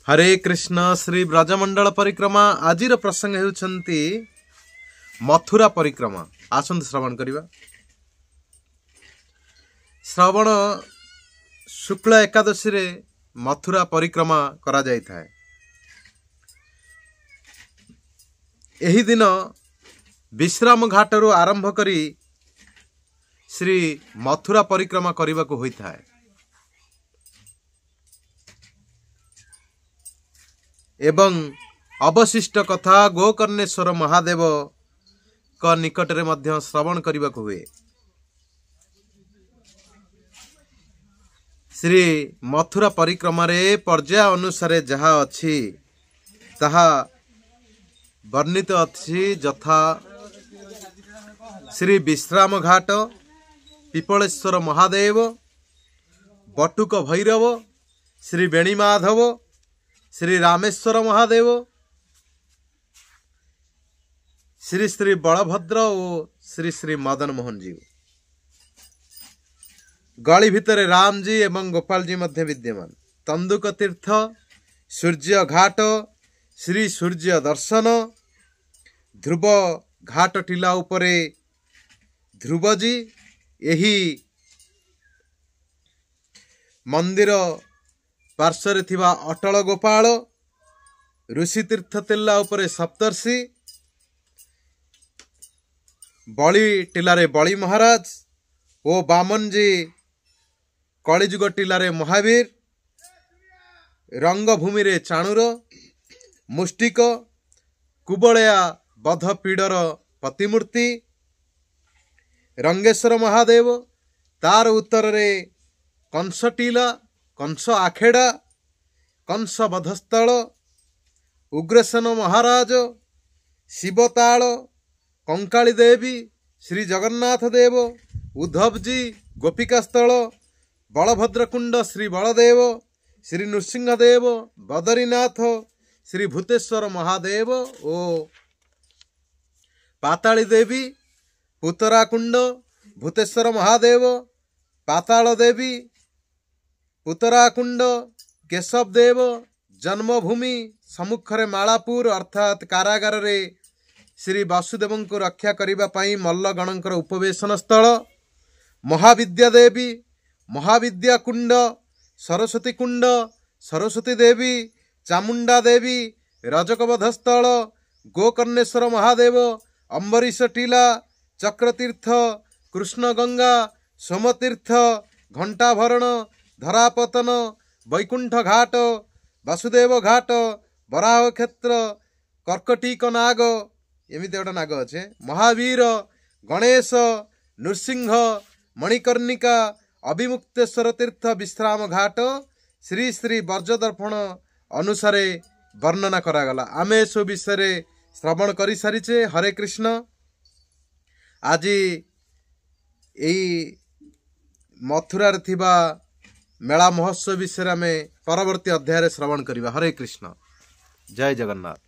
हरे कृष्ण श्री ब्रजमंडल परिक्रमा आज प्रसंग होउछंती मथुरा परिक्रमा। आसंत श्रवण करिबा। श्रावण शुक्ल एकादशी रे मथुरा परिक्रमा करा जाय थाए। एही दिन विश्राम घाटरू आरंभ करी श्री मथुरा परिक्रमा करिबा को होई थाए। एवं अवशिष्ट कथा गोकर्णेश्वर महादेव का निकट रे मध्य श्रवण करिबा को हुए। श्री मथुरा परिक्रमा रे पर्याय अनुसार जहा अछि तहा वर्णित अछि। यथा श्री विश्राम घाट, पिपलेश्वर महादेव, बटुक भैरव, श्री बेणीमाधव, श्री रामेश्वर महादेव, श्री श्री बलभद्र और श्री श्री मदन मोहन जी। गली भितर राम जी एवं गोपाल जी मध्य विद्यमान। तंदुक तीर्थ, सूर्य घाट, श्री सूर्य दर्शन, ध्रुव घाट टीला उपरे ध्रुव जी। यही मंदिर पार्श्व थिबा अटल गोपाल, ऋषि तीर्थ तिल्ला उपरे सप्तर्षि, बली टीलारे बली महाराज ओ बामन जी कलिजुग टीलारे महावीर, रंगभूमि रे चाणुर, मुष्टिक, कुबलया बध पीडर प्रतिमूर्ति, रंगेश्वर महादेव, तार उत्तर रे कंस टीला, कंस आखेड़ा, कंस बधस्थल, उग्रसेन महाराज, शिवताल, कंकाली देवी, श्री जगन्नाथ देव, उद्धव जी, गोपिका स्थल, बलभद्र कुंड श्री बलदेव, श्री नृसिंहदेव, बदरीनाथ, श्री भूतेश्वर महादेव ओ पाताली देवी, पुतरा कुंड, भूतेश्वर महादेव, पाताल देवी, पुतरा कुंड, केशव देव, जन्मभूमि, सम्मुखरे मालापुर अर्थात कारागार रे श्री वासुदेव को रक्षा करिबा पाई मल्लगणकर उपवेशन स्थल, महाविद्या देवी, महाविद्या कुंड, सरस्वती कुंड, सरस्वती देवी, चामुंडा देवी, रजकवध स्थल, गोकर्णेश्वर महादेव, अम्बरीश टीला, चक्रतीर्थ, कृष्ण गंगा, सोमतीर्थ, घंटाभरण, धरापतन, वैकुंठ घाट, वासुदेव घाट, बराह क्षेत्र, कर्कटीक नाग, एमती गोटे नाग अच्छे, महावीर, गणेश, नृसिंह, मणिकर्णिका, अभिमुक्तेश्वर तीर्थ विश्राम घाट, श्री श्री वर्जदर्पण अनुसारे वर्णना करागला। आमे सो विषय श्रवण कर सारीचे। हरे कृष्ण। आज यही मथुरा रे थिबा मेला महोत्सव विषय में परवर्ती अध्याय श्रवण करिबा। हरे कृष्ण। जय जगन्नाथ।